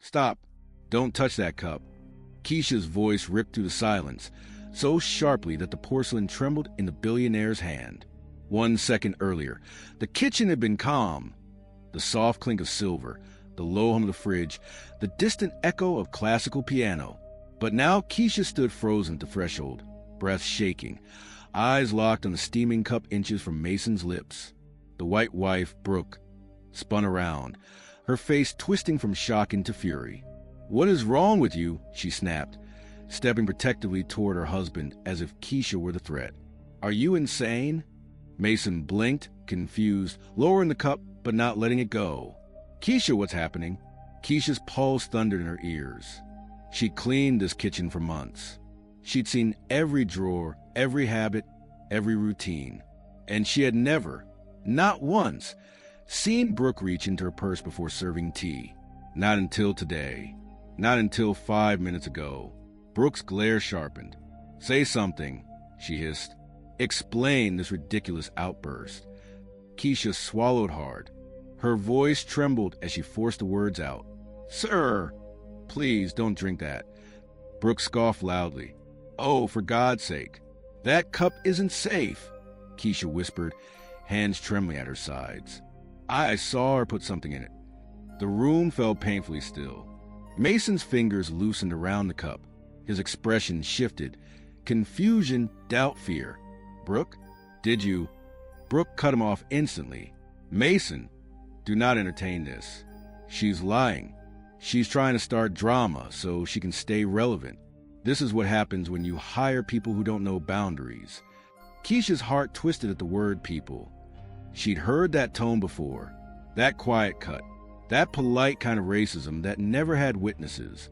Stop. Don't touch that cup. Keisha's voice ripped through the silence, so sharply that the porcelain trembled in the billionaire's hand. 1 second earlier, the kitchen had been calm. The soft clink of silver, the low hum of the fridge, the distant echo of classical piano. But now Keisha stood frozen at the threshold, breath shaking, eyes locked on the steaming cup inches from Mason's lips. The white wife, Brooke, spun around, her face twisting from shock into fury. "What is wrong with you?" she snapped, stepping protectively toward her husband as if Keisha were the threat. "Are you insane?" Mason blinked, confused, lowering the cup but not letting it go. "Keisha, what's happening?" Keisha's pulse thundered in her ears. She'd cleaned this kitchen for months. She'd seen every drawer, every habit, every routine. And she had never, not once, seen Brooke reach into her purse before serving tea. Not until today. Not until 5 minutes ago. Brooke's glare sharpened. "Say something," she hissed. "Explain this ridiculous outburst." Keisha swallowed hard. Her voice trembled as she forced the words out. "Sir, please don't drink that." Brooke scoffed loudly. "Oh, for God's sake. That cup isn't safe," Keisha whispered, hands trembling at her sides. "I saw her put something in it." The room felt painfully still. Mason's fingers loosened around the cup. His expression shifted. Confusion, doubt, fear. "Brooke, did you—" Brooke cut him off instantly. "Mason, do not entertain this. She's lying. She's trying to start drama so she can stay relevant. This is what happens when you hire people who don't know boundaries." Keisha's heart twisted at the word people. She'd heard that tone before. That quiet cut. That polite kind of racism that never had witnesses.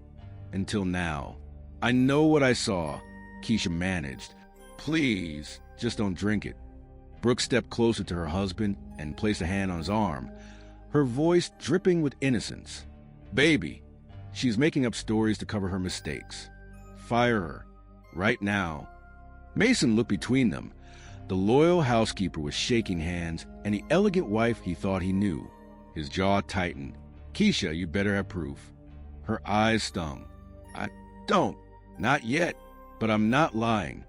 Until now. "I know what I saw," Keisha managed. "Please, just don't drink it." Brooke stepped closer to her husband and placed a hand on his arm, her voice dripping with innocence. "Baby, she's making up stories to cover her mistakes. Fire her. Right now." Mason looked between them. The loyal housekeeper was shaking hands, and the elegant wife he thought he knew. His jaw tightened. "Keisha, you better have proof." Her eyes stung. "I don't. Not yet. But I'm not lying."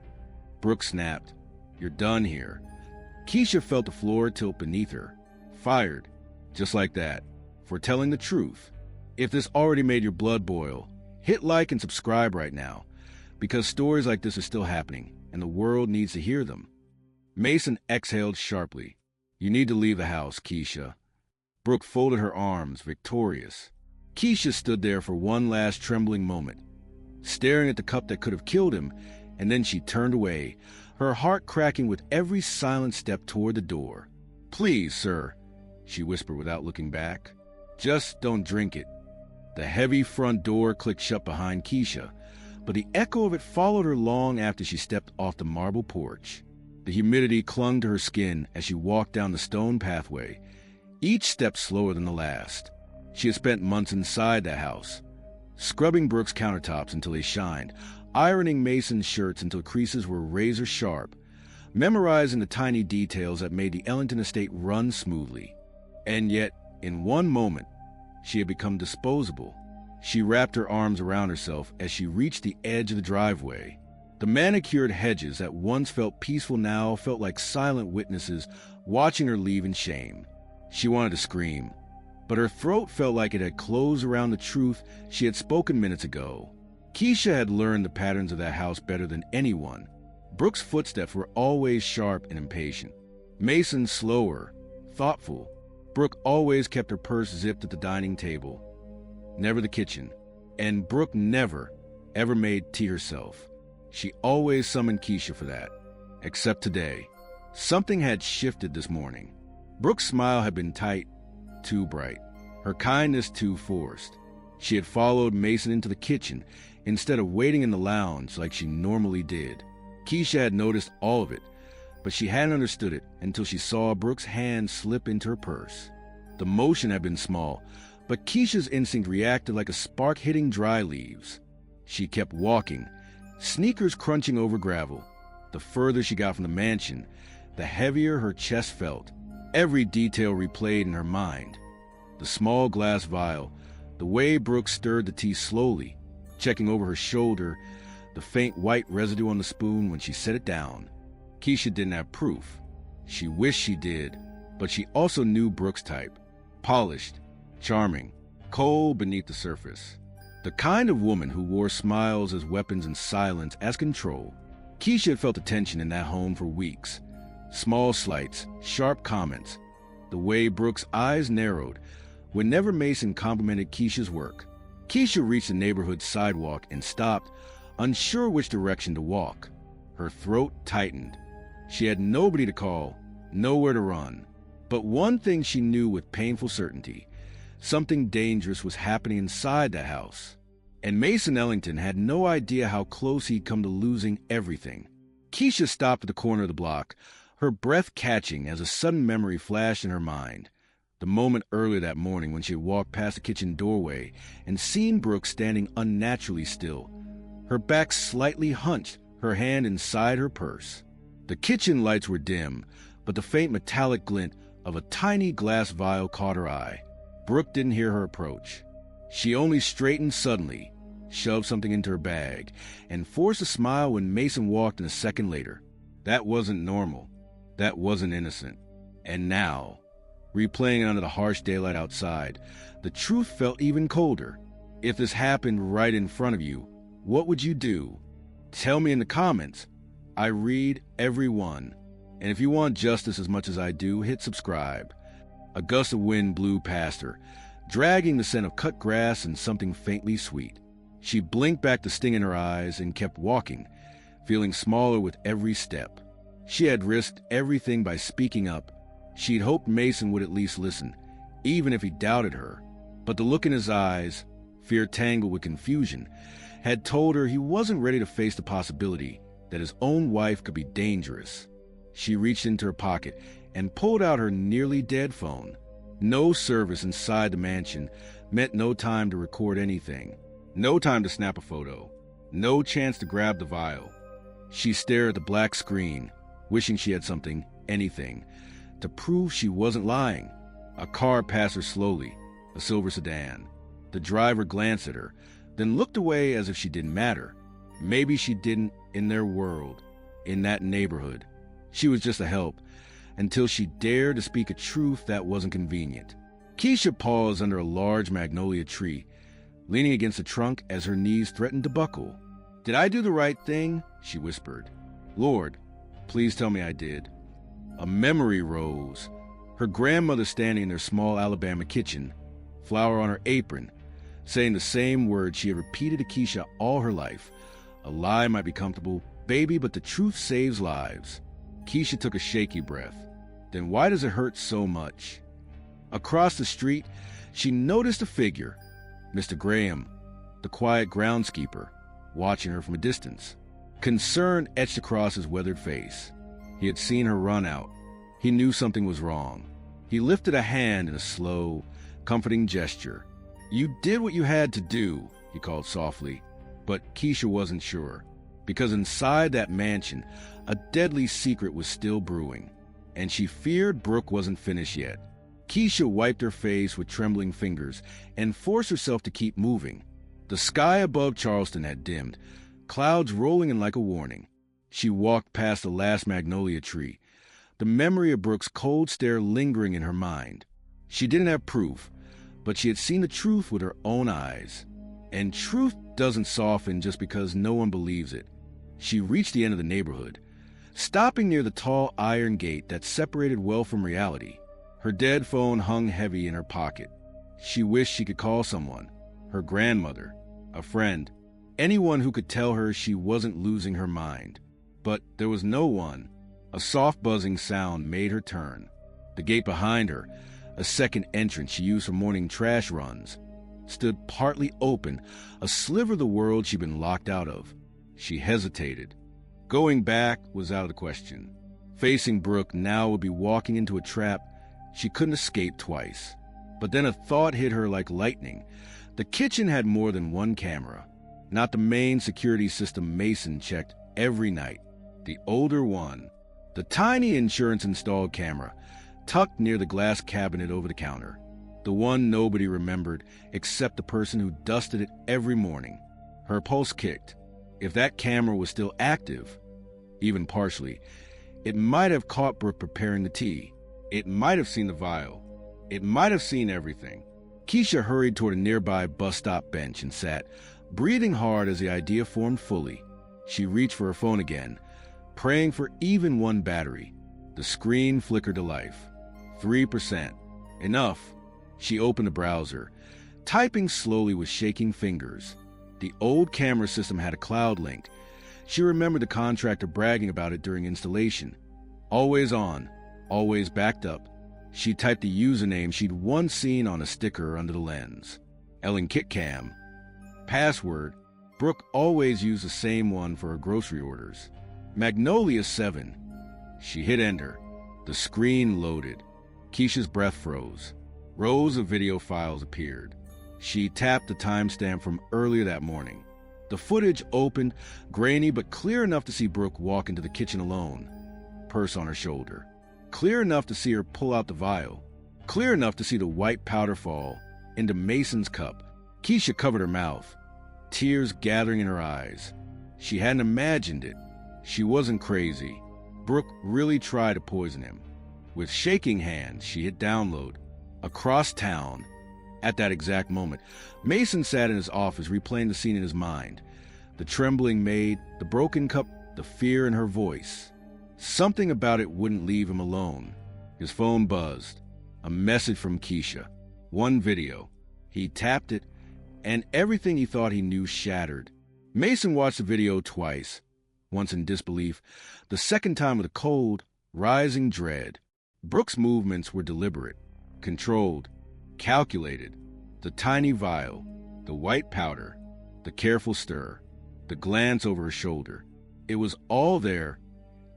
Brooke snapped. "You're done here." Keisha felt the floor tilt beneath her. Fired. Just like that. For telling the truth. If this already made your blood boil, hit like and subscribe right now. Because stories like this are still happening, and the world needs to hear them. Mason exhaled sharply. "You need to leave the house, Keisha." Brooke folded her arms, victorious. Keisha stood there for one last trembling moment, staring at the cup that could have killed him, and then she turned away, her heart cracking with every silent step toward the door. "Please, sir," she whispered without looking back. "Just don't drink it." The heavy front door clicked shut behind Keisha, but the echo of it followed her long after she stepped off the marble porch. The humidity clung to her skin as she walked down the stone pathway, each step slower than the last. She had spent months inside that house, scrubbing Brooke's countertops until they shined, ironing Mason's shirts until creases were razor sharp, memorizing the tiny details that made the Ellington estate run smoothly. And yet, in one moment, she had become disposable. She wrapped her arms around herself as she reached the edge of the driveway. The manicured hedges that once felt peaceful now felt like silent witnesses watching her leave in shame. She wanted to scream, but her throat felt like it had closed around the truth she had spoken minutes ago. Keisha had learned the patterns of that house better than anyone. Brooke's footsteps were always sharp and impatient. Mason slower, thoughtful. Brooke always kept her purse zipped at the dining table, never the kitchen. And Brooke never, ever made tea herself. She always summoned Keisha for that. Except today. Something had shifted this morning. Brooke's smile had been tight, too bright. Her kindness too forced. She had followed Mason into the kitchen instead of waiting in the lounge like she normally did. Keisha had noticed all of it, but she hadn't understood it until she saw Brooke's hand slip into her purse. The motion had been small, but Keisha's instinct reacted like a spark hitting dry leaves. She kept walking, sneakers crunching over gravel. The further she got from the mansion, the heavier her chest felt. Every detail replayed in her mind. The small glass vial, The way Brooke stirred the tea slowly, checking over her shoulder, the faint white residue on the spoon when she set it down. Keisha didn't have proof. She wished she did, but she also knew Brooke's type. Polished, charming, cold beneath the surface. The kind of woman who wore smiles as weapons and silence as control. Keisha had felt the tension in that home for weeks. Small slights, sharp comments. The way Brooke's eyes narrowed whenever Mason complimented Keisha's work. Keisha reached the neighborhood sidewalk and stopped, unsure which direction to walk. Her throat tightened. She had nobody to call, nowhere to run. But one thing she knew with painful certainty: something dangerous was happening inside that house. And Mason Ellington had no idea how close he'd come to losing everything. Keisha stopped at the corner of the block, her breath catching as a sudden memory flashed in her mind. The moment earlier that morning when she had walked past the kitchen doorway and seen Brooke standing unnaturally still, her back slightly hunched, her hand inside her purse. The kitchen lights were dim, but the faint metallic glint of a tiny glass vial caught her eye. Brooke didn't hear her approach. She only straightened suddenly, shoved something into her bag, and forced a smile when Mason walked in a second later. That wasn't normal. That wasn't innocent. And now, replaying it under the harsh daylight outside, the truth felt even colder. If this happened right in front of you, what would you do? Tell me in the comments. I read every one. And if you want justice as much as I do, hit subscribe. A gust of wind blew past her, dragging the scent of cut grass and something faintly sweet. She blinked back the sting in her eyes and kept walking, feeling smaller with every step. She had risked everything by speaking up. She'd hoped Mason would at least listen, even if he doubted her. But the look in his eyes, fear tangled with confusion, had told her he wasn't ready to face the possibility that his own wife could be dangerous. She reached into her pocket and pulled out her nearly dead phone. No service inside the mansion meant no time to record anything, no time to snap a photo, no chance to grab the vial. She stared at the black screen, wishing she had something, anything, to prove she wasn't lying. A car passed her slowly, a silver sedan. The driver glanced at her, then looked away as if she didn't matter. Maybe she didn't in their world, in that neighborhood. She was just a help, until she dared to speak a truth that wasn't convenient. Keisha paused under a large magnolia tree, leaning against the trunk as her knees threatened to buckle. "Did I do the right thing?" she whispered. "Lord, please tell me I did." A memory rose. Her grandmother standing in their small Alabama kitchen, flour on her apron, saying the same words she had repeated to Keisha all her life. A lie might be comfortable, baby, but the truth saves lives. Keisha took a shaky breath. Then why does it hurt so much? Across the street, she noticed a figure. Mr. Graham, the quiet groundskeeper, watching her from a distance. Concern etched across his weathered face. He had seen her run out. He knew something was wrong. He lifted a hand in a slow, comforting gesture. "You did what you had to do," he called softly. But Keisha wasn't sure, because inside that mansion, a deadly secret was still brewing, and she feared Brooke wasn't finished yet. Keisha wiped her face with trembling fingers and forced herself to keep moving. The sky above Charleston had dimmed, clouds rolling in like a warning. She walked past the last magnolia tree, the memory of Brooke's cold stare lingering in her mind. She didn't have proof, but she had seen the truth with her own eyes. And truth doesn't soften just because no one believes it. She reached the end of the neighborhood, stopping near the tall iron gate that separated wealth from reality. Her dead phone hung heavy in her pocket. She wished she could call someone, her grandmother, a friend, anyone who could tell her she wasn't losing her mind. But there was no one. A soft buzzing sound made her turn. The gate behind her, a second entrance she used for morning trash runs, stood partly open, a sliver of the world she'd been locked out of. She hesitated. Going back was out of the question. Facing Brooke now would be walking into a trap she couldn't escape twice. But then a thought hit her like lightning. The kitchen had more than one camera, not the main security system Mason checked every night. The older one, the tiny insurance-installed camera, tucked near the glass cabinet over the counter. The one nobody remembered except the person who dusted it every morning. Her pulse kicked. If that camera was still active, even partially, it might have caught Brooke preparing the tea. It might have seen the vial. It might have seen everything. Keisha hurried toward a nearby bus stop bench and sat, breathing hard as the idea formed fully. She reached for her phone again, praying for even one battery. The screen flickered to life. 3%. Enough. She opened the browser, typing slowly with shaking fingers. The old camera system had a cloud link. She remembered the contractor bragging about it during installation. Always on, always backed up. She typed the username she'd once seen on a sticker under the lens. Ellen Kitcam. Password. Brooke always used the same one for her grocery orders. Magnolia 7. She hit enter. The screen loaded. Keisha's breath froze. Rows of video files appeared. She tapped the timestamp from earlier that morning. The footage opened, grainy but clear enough to see Brooke walk into the kitchen alone, purse on her shoulder. Clear enough to see her pull out the vial. Clear enough to see the white powder fall into Mason's cup. Keisha covered her mouth, tears gathering in her eyes. She hadn't imagined it. She wasn't crazy. Brooke really tried to poison him. With shaking hands, she hit download. Across town, at that exact moment, Mason sat in his office replaying the scene in his mind. The trembling maid, the broken cup, the fear in her voice. Something about it wouldn't leave him alone. His phone buzzed. A message from Keisha. One video. He tapped it, and everything he thought he knew shattered. Mason watched the video twice, once in disbelief, the second time with a cold, rising dread. Brooke's movements were deliberate, controlled, calculated. The tiny vial, the white powder, the careful stir, the glance over her shoulder. It was all there,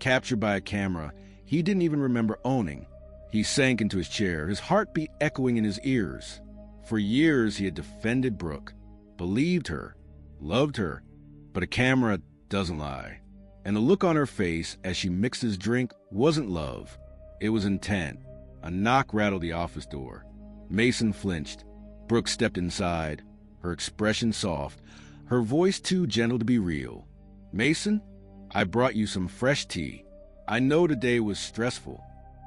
captured by a camera he didn't even remember owning. He sank into his chair, his heartbeat echoing in his ears. For years he had defended Brooke, believed her, loved her, but a camera doesn't lie. And the look on her face as she mixed his drink wasn't love. It was intent. A knock rattled the office door. Mason flinched. Brooke stepped inside, her expression soft, her voice too gentle to be real. "Mason, I brought you some fresh tea. I know the day was stressful."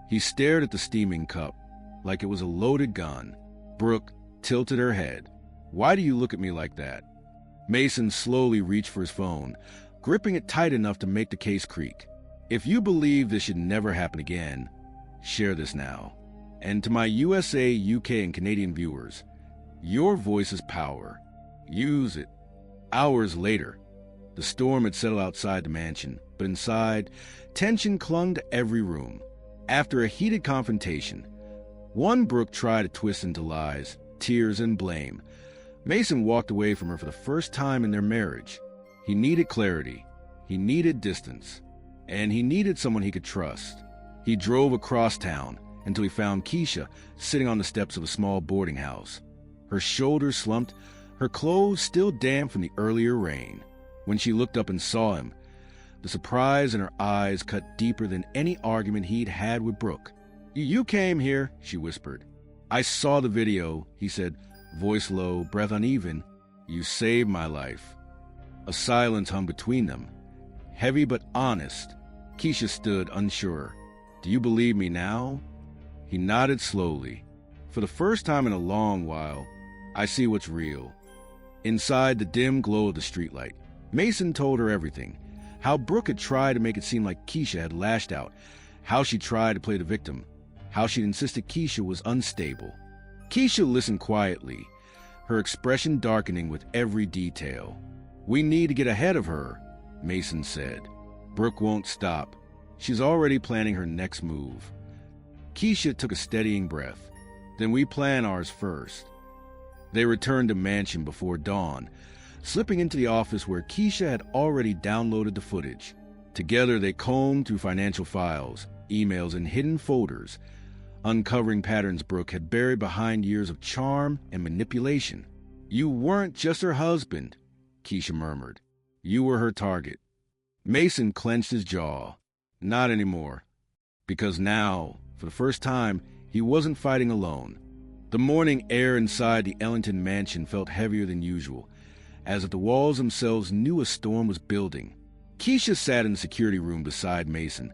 He stared at the steaming cup, like it was a loaded gun. Brooke tilted her head. "Why do you look at me like that?" Mason slowly reached for his phone, gripping it tight enough to make the case creak. "If you believe this should never happen again, share this now. And to my USA, UK, and Canadian viewers, your voice is power. Use it." Hours later, the storm had settled outside the mansion, but inside, tension clung to every room. After a heated confrontation, one Brooke tried to twist into lies, tears, and blame. Mason walked away from her for the first time in their marriage. He needed clarity, he needed distance, and he needed someone he could trust. He drove across town until he found Keisha sitting on the steps of a small boarding house. Her shoulders slumped, her clothes still damp from the earlier rain. When she looked up and saw him, the surprise in her eyes cut deeper than any argument he'd had with Brooke. You came here," she whispered. "I saw the video," he said, voice low, breath uneven. "You saved my life." A silence hung between them, heavy but honest. Keisha stood unsure. "Do you believe me now?" He nodded slowly. "For the first time in a long while, I see what's real." Inside the dim glow of the streetlight, Mason told her everything. How Brooke had tried to make it seem like Keisha had lashed out. How she tried to play the victim. How she'd insisted Keisha was unstable. Keisha listened quietly, her expression darkening with every detail. "We need to get ahead of her," Mason said. "Brooke won't stop. She's already planning her next move." Keisha took a steadying breath. "Then we plan ours first." They returned to mansion before dawn, slipping into the office where Keisha had already downloaded the footage. Together they combed through financial files, emails, and hidden folders, uncovering patterns Brooke had buried behind years of charm and manipulation. "You weren't just her husband," Keisha murmured. "You were her target." Mason clenched his jaw. Not anymore. Because now, for the first time, he wasn't fighting alone. The morning air inside the Ellington mansion felt heavier than usual, as if the walls themselves knew a storm was building. Keisha sat in the security room beside Mason,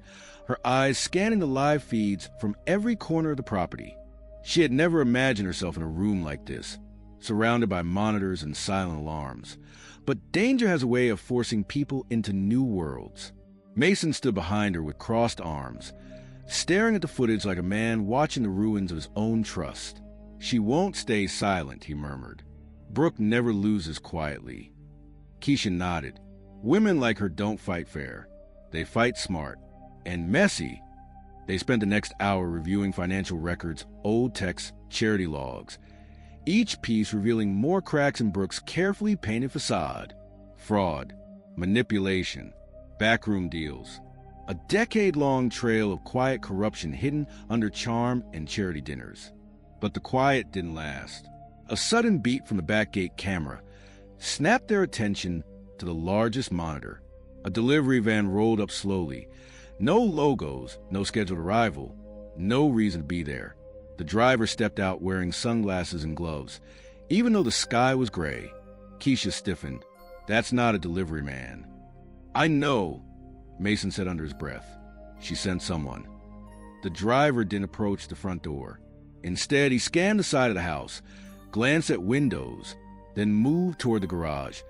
her eyes scanning the live feeds from every corner of the property. She had never imagined herself in a room like this, surrounded by monitors and silent alarms. But danger has a way of forcing people into new worlds. Mason stood behind her with crossed arms, staring at the footage like a man watching the ruins of his own trust. "She won't stay silent," he murmured. "Brooke never loses quietly." Keisha nodded. "Women like her don't fight fair. They fight smart. And messy." They spent the next hour reviewing financial records, old texts, charity logs, each piece revealing more cracks in Brooke's carefully painted facade. Fraud, manipulation, backroom deals. A decade-long trail of quiet corruption hidden under charm and charity dinners. But the quiet didn't last. A sudden beat from the back gate camera snapped their attention to the largest monitor. A delivery van rolled up slowly. No logos, no scheduled arrival, no reason to be there. The driver stepped out wearing sunglasses and gloves. Even though the sky was gray, Keisha stiffened. "That's not a delivery man." "I know," Mason said under his breath. She sent someone. The driver didn't approach the front door. Instead, he scanned the side of the house, glanced at windows, then moved toward the garage,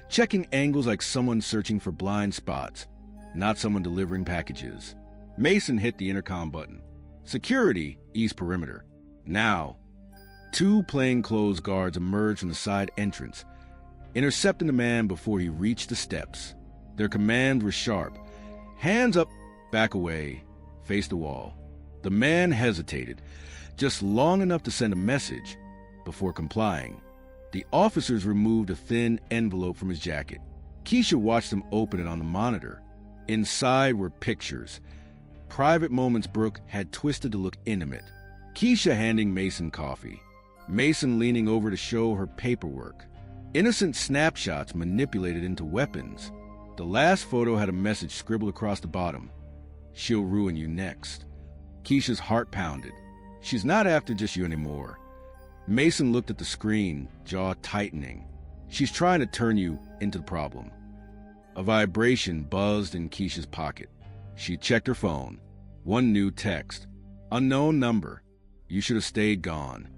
checking angles like someone searching for blind spots, not someone delivering packages. Mason hit the intercom button. "Security, east perimeter." Now, two plainclothes guards emerged from the side entrance, intercepting the man before he reached the steps. Their commands were sharp. "Hands up, back away, face the wall." The man hesitated, just long enough to send a message before complying. The officers removed a thin envelope from his jacket. Keisha watched them open it on the monitor. Inside were pictures, private moments Brooke had twisted to look intimate. Keisha handing Mason coffee, Mason leaning over to show her paperwork. Innocent snapshots manipulated into weapons. The last photo had a message scribbled across the bottom. "She'll ruin you next." Keisha's heart pounded. "She's not after just you anymore." Mason looked at the screen, jaw tightening. "She's trying to turn you into the problem." A vibration buzzed in Keisha's pocket. She checked her phone. One new text. "Unknown number. You should have stayed gone."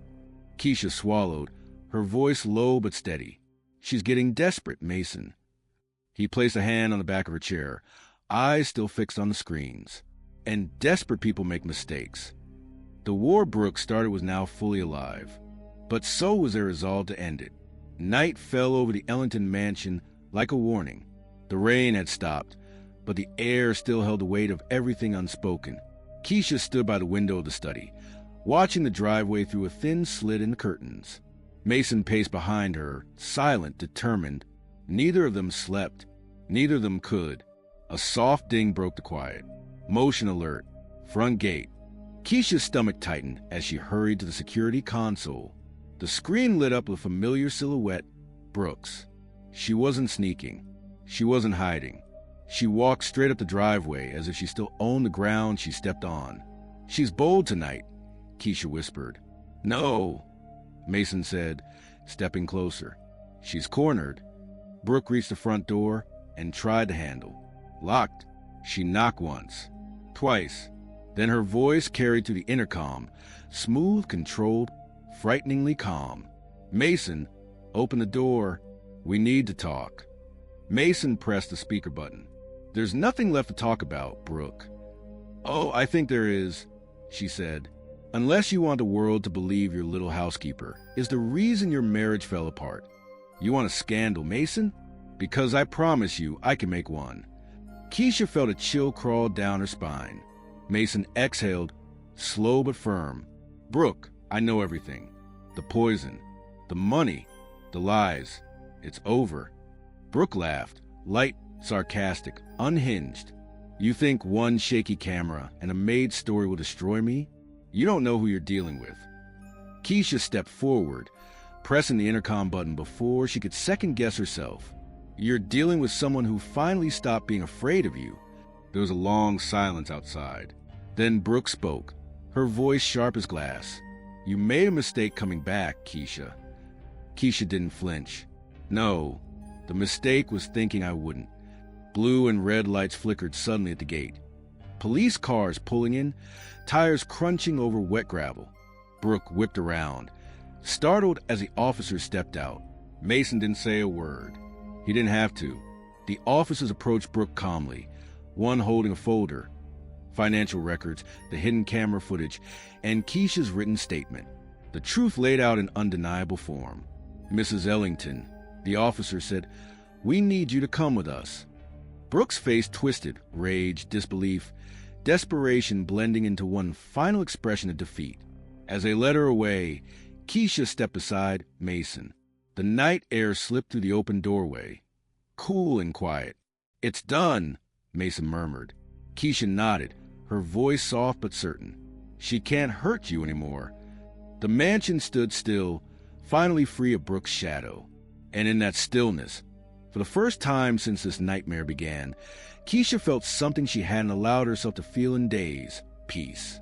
Keisha swallowed, her voice low but steady. "She's getting desperate, Mason." He placed a hand on the back of her chair, eyes still fixed on the screens. And desperate people make mistakes. The war Brooke started was now fully alive, but so was their resolve to end it. Night fell over the Ellington mansion like a warning. The rain had stopped, but the air still held the weight of everything unspoken. Keisha stood by the window of the study, watching the driveway through a thin slit in the curtains. Mason paced behind her, silent, determined. Neither of them slept. Neither of them could. A soft ding broke the quiet. Motion alert. Front gate. Keisha's stomach tightened as she hurried to the security console. The screen lit up with a familiar silhouette, Brooks. She wasn't sneaking. She wasn't hiding. She walked straight up the driveway as if she still owned the ground she stepped on. "She's bold tonight," Keisha whispered. "No," Mason said, stepping closer. "She's cornered." Brooke reached the front door and tried the handle. Locked. She knocked once, twice. Then her voice carried through the intercom, smooth, controlled, frighteningly calm. "Mason, open the door. We need to talk." Mason pressed the speaker button. "There's nothing left to talk about, Brooke." "Oh, I think there is," she said. "Unless you want the world to believe your little housekeeper is the reason your marriage fell apart. You want a scandal, Mason? Because I promise you I can make one." Keisha felt a chill crawl down her spine. Mason exhaled, slow but firm. "Brooke, I know everything. The poison, the money, the lies. It's over." Brooke laughed, light, sarcastic, unhinged. "You think one shaky camera and a made story will destroy me? You don't know who you're dealing with." Keisha stepped forward, pressing the intercom button before she could second-guess herself. "You're dealing with someone who finally stopped being afraid of you." There was a long silence outside. Then Brooke spoke, her voice sharp as glass. "You made a mistake coming back, Keisha." Keisha didn't flinch. "No, the mistake was thinking I wouldn't." Blue and red lights flickered suddenly at the gate. Police cars pulling in, tires crunching over wet gravel. Brooke whipped around, startled as the officer stepped out. Mason didn't say a word. He didn't have to. The officers approached Brooke calmly, one holding a folder, financial records, the hidden camera footage, and Keisha's written statement. The truth laid out in undeniable form. "Mrs. Ellington," the officer said, "we need you to come with us." Brooke's face twisted, rage, disbelief, desperation blending into one final expression of defeat. As they led her away, Keisha stepped beside Mason. The night air slipped through the open doorway, cool and quiet. "It's done," Mason murmured. Keisha nodded, her voice soft but certain. "She can't hurt you anymore." The mansion stood still, finally free of Brooke's shadow. And in that stillness, for the first time since this nightmare began, Keisha felt something she hadn't allowed herself to feel in days: peace.